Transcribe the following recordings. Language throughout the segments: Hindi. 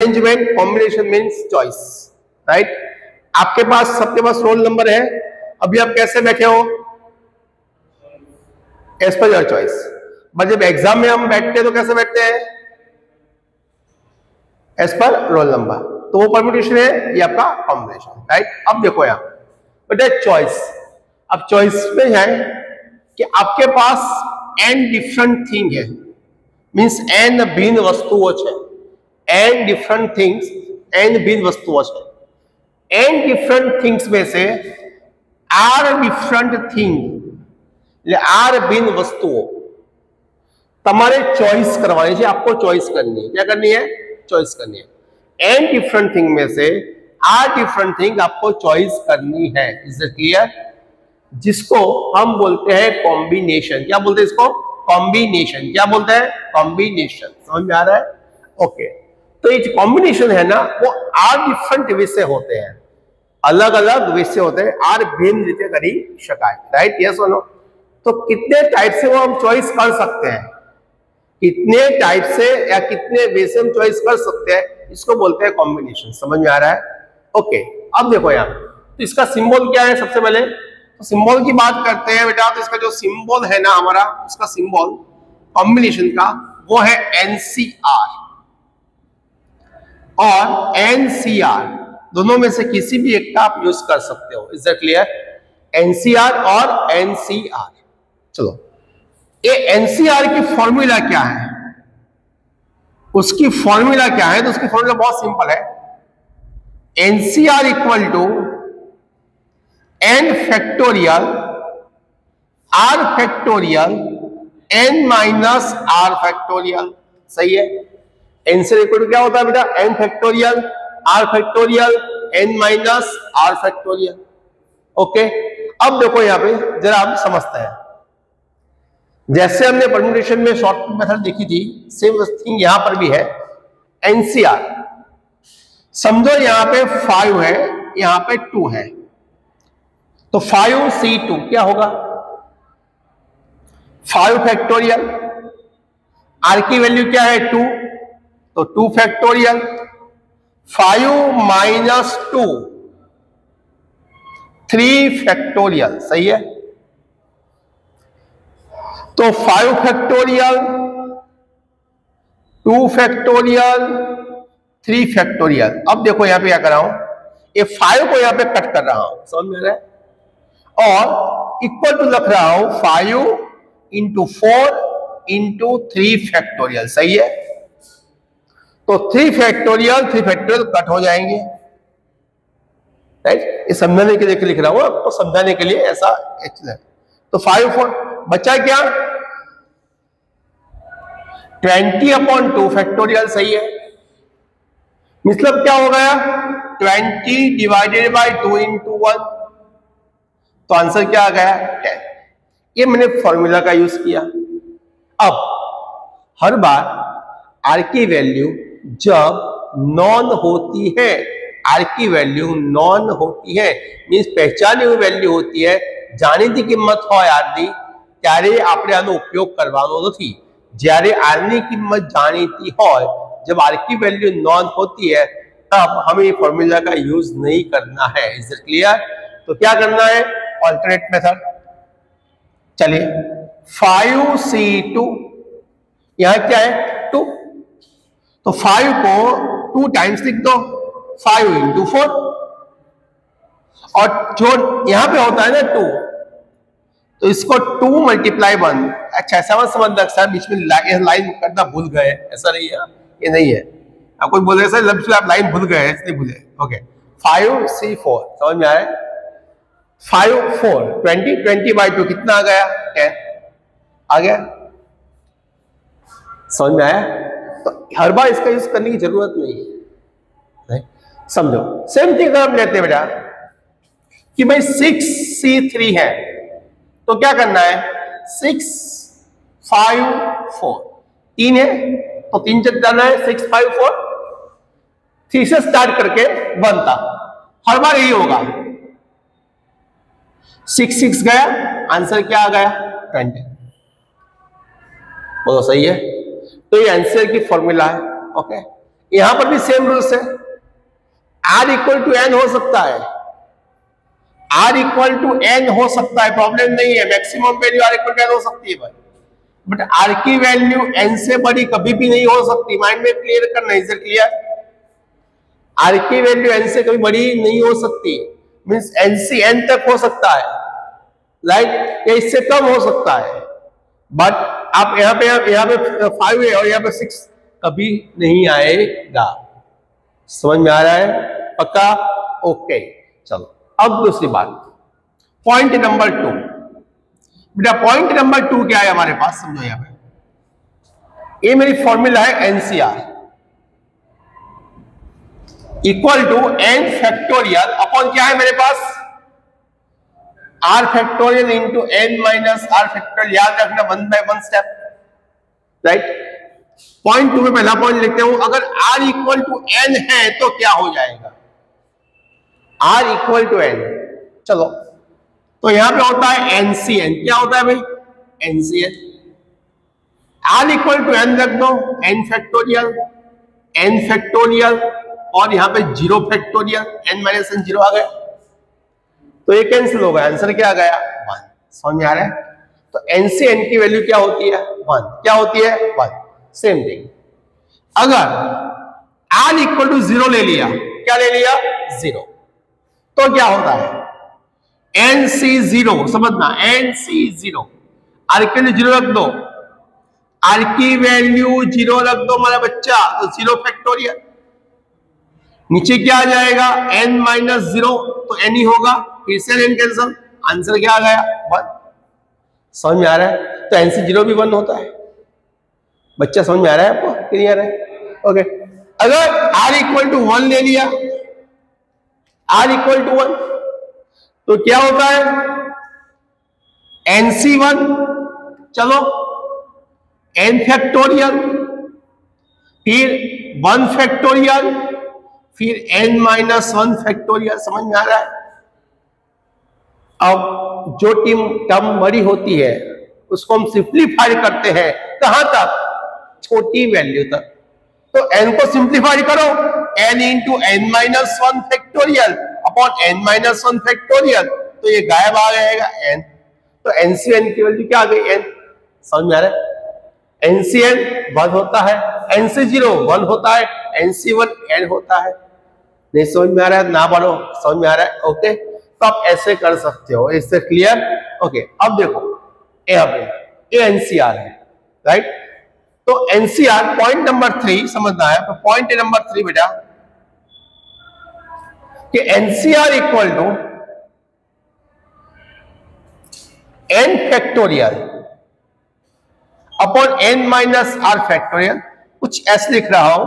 Arrangement, combination means choice, right. आपके पास, सबके पास रोल नंबर है, अभी आप कैसे बैठे हो? As per your choice. But जब एग्जाम में हम बैठते हैं तो कैसे बैठते हैं? As per roll number. तो वो परम्यूटेशन है, ये आपका कॉम्बिनेशन, राइट। अब देखो यहाँ बेटा चॉइस। अब चॉइस में है कि आपके पास एन डिफरेंट थिंग है, मीन्स एन भिन्न वस्तुओं है, एन डिफरेंट थिंग्स, एन भिन्न वस्तुओं है। एन डिफरेंट थिंग्स में से आर डिफरेंट थिंग, आर भिन्न वस्तुओं તમારે चॉइस करवानी है, आपको चॉइस करनी है। क्या करनी है? चॉइस करनी है। एन डिफरेंट थिंग में से आर डिफरेंट थिंग आपको चॉइस करनी है। Is it clear? जिसको हम बोलते हैं कॉम्बिनेशन। क्या बोलते हैं इसको? कॉम्बिनेशन। क्या बोलते हैं? कॉम्बिनेशन। समझ में आ रहा है? ओके। तो ये कॉम्बिनेशन है ना, वो आर डिफरेंट विषय होते हैं, अलग अलग विषय होते हैं, आर भिन्न रीते करी शकाय, राइट। यस और नो? तो कितने टाइप से वो हम चॉइस कर सकते हैं, कितने टाइप से या कितने वे से हम चॉइस कर सकते हैं, इसको बोलते हैं कॉम्बिनेशन। समझ में आ रहा है? ओके। अब देखो यहाँ तो इसका सिंबल क्या है? सबसे पहले तो सिंबल की बात करते हैं बेटा। तो इसका जो सिंबल है ना हमारा, इसका सिंबल कॉम्बिनेशन का वो है एनसीआर और एनसीआर, दोनों में से किसी भी एक का आप यूज कर सकते हो। Is that clear? एनसीआर और एनसीआर। चलो, ये एनसीआर की फॉर्मूला क्या है, उसकी फॉर्मूला क्या है? तो उसकी फॉर्मूला बहुत सिंपल है। NCR equal to N factorial R factorial N minus R factorial. सही है? एनसीआर इक्वल टू क्या होता है बेटा? N factorial R factorial N minus R factorial. Okay. अब देखो यहां पे जरा आप समझते हैं, जैसे हमने परम्यूटेशन में शॉर्टकट मेथड देखी थी, सेम थिंग यहां पर भी है। एनसीआर समझो यहां पे 5 है, यहां पे 2 है, तो 5C2 क्या होगा? 5 फैक्टोरियल, आर की वैल्यू क्या है? 2, तो 2 फैक्टोरियल, 5 माइनस 2 3 फैक्टोरियल। सही है? तो 5 फैक्टोरियल 2 फैक्टोरियल 3 फैक्टोरियल। अब देखो यहां पे क्या कर रहा हूं, ये 5 को यहां पे कट कर रहा हूं, समझ में आ रहा है, और इक्वल टू रख रहा हूं 5 इंटू 4 इंटू 3 फैक्टोरियल। सही है? तो 3 फैक्टोरियल कट हो जाएंगे, राइट। ये समझाने के लिए लिख रहा हूं, आपको समझाने के लिए ऐसा है। तो 5 4 बचा क्या? 20/2 फैक्टोरियल। सही है? मतलब क्या हो गया? 20 डिवाइडेड बाई 2 इंटू 1, तो आंसर क्या आ गया? 10। ये मैंने फॉर्मूला का यूज किया। अब हर बार आर की वैल्यू जब नॉन होती है, आर की वैल्यू नॉन होती है मीन्स पहचानी हुई वैल्यू होती है, જાણીતી કિંમત હોય આરની, ત્યારે આપણે આનો ઉપયોગ કરવાનો નથી। જ્યારે આરની કિંમત જાણીતી હોય, जब आर की वैल्यू नॉन होती है, तब हमें ये फॉर्मूला का यूज नहीं करना है। Is it clear? तो क्या करना है? Alternate method. चलिए 5C2, यहां क्या है? 2, तो 5 को 2 टाइम्स लिख दो, 5 इंटू 4, और जो यहां पे होता है ना 2, तो इसको 2 मल्टीप्लाई 1। अच्छा, ऐसा मत समझना सर बीच में लाइन करना भूल गए, ऐसा नहीं है, ये नहीं है। आप कोई बोले सर आप लाइन भूल गए, इसलिए भूले। ओके, 5C4 समझ में आया? 5 4 20/2 कितना आ गया? 10 आ गया। समझ में आया? तो हर बार इसका यूज करने की जरूरत नहीं है, समझो। सेम थिंग अगर हम लेते हैं बेटा कि भाई 6C3 है, तो क्या करना है? 6 5 4 3 है, तो 3 चल जाना है, 6 5 4 3 से स्टार्ट करके 1 था। हर बार यही होगा। 6 6 गया, आंसर क्या आ गया? 20। बोलो सही है? तो ये आंसर की फॉर्मूला है। ओके, यहां पर भी सेम रूल्स है, r इक्वल टू n हो सकता है, r इक्वल टू n हो सकता है, प्रॉब्लम नहीं है, maximum value r equal to n हो सकती है भाई, बट r की वैल्यू n से बड़ी कभी भी नहीं हो सकती। माइंड में क्लियर करना, इज इट क्लियर? r की वैल्यू n से कभी बड़ी नहीं हो सकती, मींस n से n तक हो सकता है, राइट, या इससे कम हो सकता है, बट आप यहाँ पे 5 है और यहाँ पे 6 कभी नहीं आएगा। समझ में आ रहा है? पक्का? ओके, चलो अब दूसरी बात, पॉइंट नंबर 2। बेटा पॉइंट नंबर 2 क्या है हमारे पास, समझो यहाँ पे, ये मेरी फॉर्मूला है NCR equal to n factorial upon क्या है मेरे पास, r factorial into n minus r factorial. याद रखना 1 बाय 1 स्टेप, राइट। पॉइंट 2 में पहला पॉइंट लिखते हूं, अगर r इक्वल टू n है तो क्या हो जाएगा, r इक्वल टू n। चलो तो यहां पे होता है NCN, क्या होता है भाई, NCN। r equal to n रख दो, n फैक्टोरियल और यहां पे 0 फैक्टोरियल, n माइनस n 0 आ गया, तो ये कैंसिल हो गया, आंसर क्या आ गया, 1। समझ में आ रहा है? तो NCN की वैल्यू क्या होती है, 1। क्या होती है, 1। सेम थिंग, अगर r इक्वल टू 0 ले लिया, क्या ले लिया, 0, तो क्या होता है, NC0, समझना, NC0, r के लिए 0 रख दो, r की वैल्यू 0 रख दो हमारा बच्चा, तो 0 फैक्टोरियल, नीचे क्या आ जाएगा, n माइनस 0, तो n ही होगा, फिर से n कैंसल, आंसर क्या आ गया, 1। समझ में आ रहा है? तो NC0 भी 1 होता है, बच्चा समझ में आ रहा है आपको, क्लियर है? ओके, अगर r इक्वल टू 1 ले लिया, r इक्वल टू 1, तो क्या होता है, NC1, चलो n फैक्टोरियल, फिर 1 फैक्टोरियल, फिर n माइनस 1 फैक्टोरियल। समझ में आ रहा है? अब जो टर्म बड़ी होती है उसको हम सिंप्लीफाई करते हैं, कहां तक, छोटी वैल्यू तक। तो n को सिंप्लीफाई करो, n into n minus 1 factorial upon n minus 1 factorial, तो ये गायब आ जाएगा n। तो NCN की वैल्यू क्या आ गई, n। समझ में आ रहा है? NCN 1 होता है, NC0 1 होता है, NC1 n होता है। नहीं समझ में आ रहा है, ना पढ़ो, समझ में आ रहा है, ओके। तो आप ऐसे कर सकते हो, इससे क्लियर, ओके। अब देखो यहाँ पे ये NCR है, राइट। तो NCR पॉइंट नंबर 3 समझना है, तो पॉइंट नंबर 3 बेटा कि NCR equal to n factorial upon n minus r factorial, कुछ ऐसे लिख रहा हूं,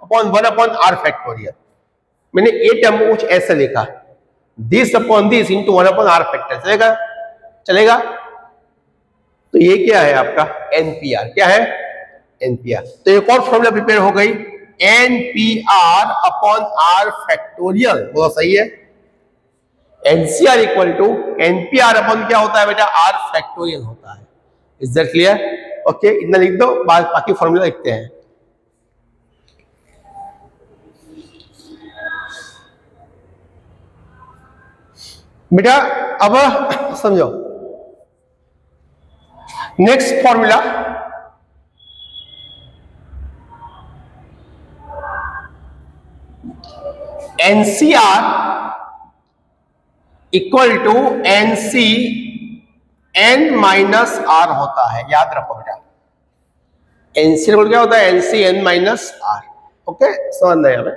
अपॉन 1 अपॉन r फैक्टोरियल। मैंने ए टर्म को कुछ ऐसे लिखा, this upon this into 1 upon r factorial, चलेगा? चलेगा। तो ये क्या है आपका NPR, क्या है, NPR। तो एक और फॉर्मूला प्रिपेयर हो गई, NPR अपॉन r फैक्टोरियल, वो सही है। NCR equal to NPR upon क्या होता है बेटा, r फैक्टोरियल होता है। Is that clear? ओके, इतना लिख दो, बाकी फॉर्मूला लिखते हैं। बेटा अब समझो, next formula, NCR equal to NC n minus r होता है। याद रखो बेटा, NC इक्वल क्या होता है, NC n minus r। Okay, समझना है हमें।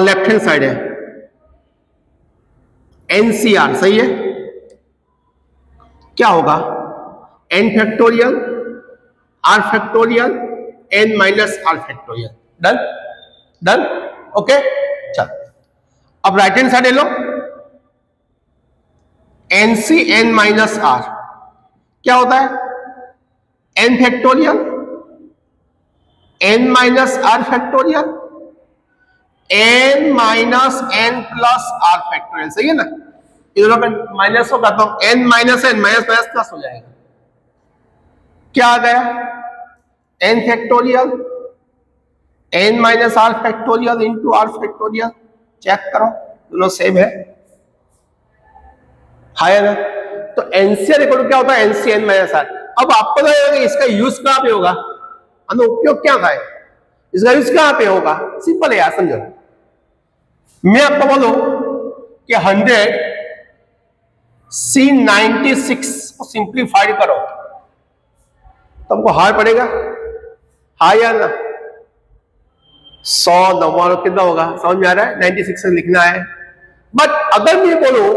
लेफ्ट हैंड साइड है NCR, सही है। क्या होगा, n factorial, r factorial, n minus r factorial. Done, done, okay. चल अब राइट हैंड साइड ले लो, NC n माइनस r क्या होता है, n factorial, n minus r factorial, n minus n plus r factorial. सही है ना? इधर पे माइनस को करता हूं, n minus n minus minus plus हो जाएगा। क्या आ गया, n factorial n minus R factorial into R factorial, check करो दोनों सेम है ना। तो एनसीआर इक्वल टू क्या होता है, एनसी एन माइनस आर। अब आपको लगेगा इसका यूज कहां पे होगा, अनुपयोग क्या था, इसका यूज कहां पे होगा, सिंपल है यार, समझो। मैं आपको बोलूं कि 100 C96 को सिंप्लीफाइड करो तो हमको हार पड़ेगा, हाँ या ना। 100 9 कितना होगा, समझ में आ रहा है, 96 से लिखना है। बट अगर मैं बोलूं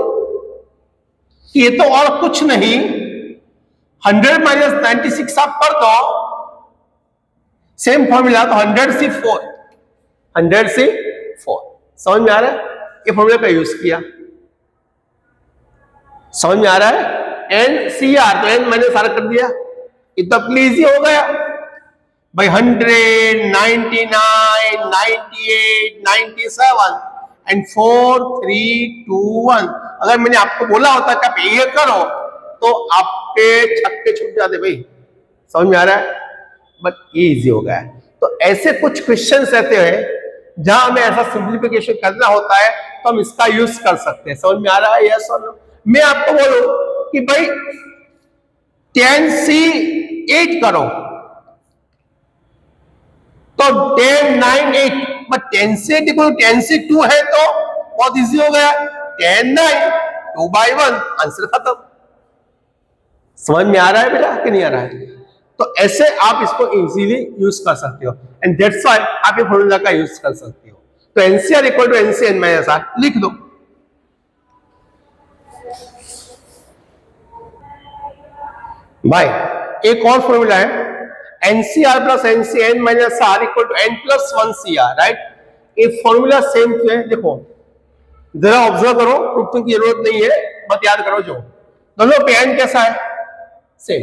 कि ये तो और कुछ नहीं, 100 माइनस 96 आप कर दो, सेम फॉर्मूला, तो 100 से 4, 100 से 4, समझ में आ रहा है, ये फॉर्मूला का यूज किया, समझ में आ रहा है। एन सी आर तो एन माइनस आर कर दिया, इतना प्लीज हो गया भाई। 100 99 98 97 एंड 4 3 2 1। अगर मैंने आपको बोला होता कि आप ये करो तो आपके छक्के छूट जाते भाई, समझ में आ रहा है, बट ये इजी हो गया है। तो ऐसे कुछ क्वेश्चंस रहते हैं जहां हमें ऐसा सिंप्लीफिकेशन करना होता है तो हम इसका यूज कर सकते हैं, समझ में आ रहा है, यस और नो। मैं आपको बोलूं कि भाई 10C8 करो तो 10 9 8, बट 10C8 इक्वल 10C2 है तो बहुत इजी हो गया, 10 9 2 by 1, आंसर खत्म। समझ में आ रहा है बेटा कि नहीं आ रहा है? तो ऐसे आप इसको इजीली यूज कर सकते हो, एंड दैट्स व्हाई आप ये फॉर्मूला का यूज कर सकते हो। तो NCR equal to NC N minus R लिख दो। भाई एक और फॉर्मूला है, NCR plus NC N minus R equal to N plus 1 C R, right. ये फॉर्मूला सेम है, देखो जरा ऑब्जर्व करो, प्रूफ की जरूरत नहीं है, बस याद करो जो दोनों पे एन कैसा है, सेम।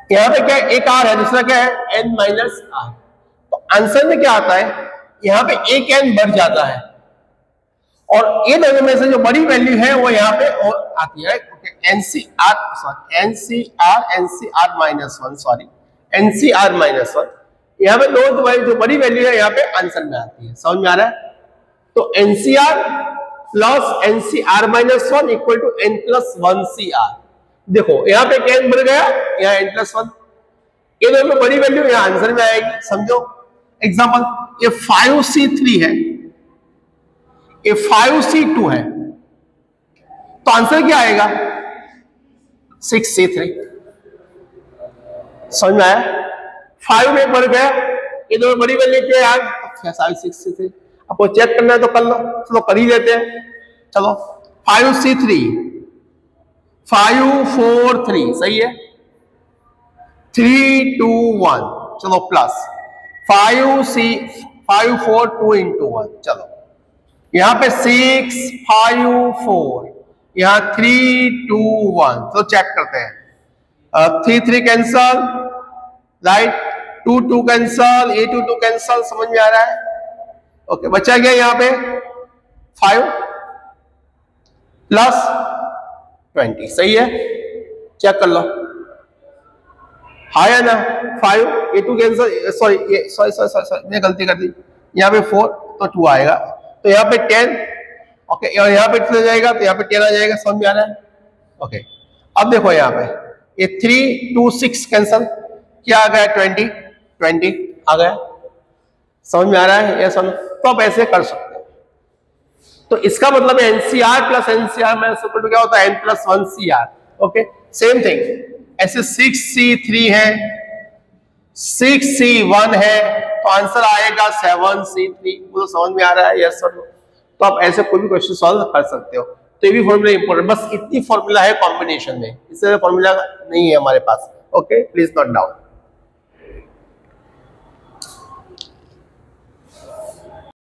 यहां पे क्या है, एक आर है, दूसरा क्या है, एन माइनस आर। तो आंसर में क्या आता है, यहां पे एक एन बढ़ जाता है और ये दोनों में से जो बड़ी वैल्यू है वो यहाँ पे और आती है, NCR minus 1, sorry NCR minus 1। यहाँ पे जो बड़ी वैल्यू है यहाँ पे आंसर में आती है, समझ में आ रहा है। तो NCR plus NCR minus 1 equal to N plus 1 CR. देखो यहाँ पे एन बढ़ गया, यहाँ एन प्लस 1, ये दोनों बड़ी वैल्यू यहाँ आंसर में आएगी, समझो। एग्जाम्पल, ये 5C3 है, ये 5C2 है, तो आंसर क्या आएगा, 6C3। समझ में आया, 5 में बढ़ गया, ये दोनों बड़ी वैल्यू क्या है, 6C3। आपको चेक करना है तो कर लो, चलो कर ही लेते हैं, चलो 5C3 5 4 3 सही है, 3 2 1, चलो प्लस 5 4 2 into 1, चलो यहां पे 6 5 4, यहां 3 2 1, तो चेक करते हैं, 3 3 कैंसल, राइट, 2 2 कैंसल, ये 2 2 कैंसल, समझ में आ रहा है। ओके, बचा गया यहाँ पे 5 प्लस 20, सही है, चेक कर लो, हाँ या ना। 5 ये 2 कैंसल, सॉरी मैं गलती कर दी, यहाँ पे 4 तो 2 आएगा, तो यहाँ पे 10, ओके, और यहाँ पे चला जाएगा तो यहाँ पे 10 आ जाएगा, समझ में आ रहा है। ओके, अब देखो यहाँ पे ये 3 2 6 कैंसल, क्या आ गया, 20 आ गया, समझ में आ रहा है, यस और नो। तो आप ऐसे कर सकते हैं। तो इसका मतलब है एनसीआर प्लस एनसीआर माइनस क्या होता है, N plus 1 CR. Okay, same thing, ऐसे 6C3 है, 6C1 है, तो आंसर आएगा 7C3। मुझे समझ में आ रहा है, यस और नो। तो आप ऐसे कोई भी क्वेश्चन सॉल्व कर सकते हो। तो ये भी फॉर्मूला इंपॉर्टेंट, बस इतनी फॉर्मूला है कॉम्बिनेशन में, इससे फॉर्मूला नहीं है हमारे पास। Okay, please note down.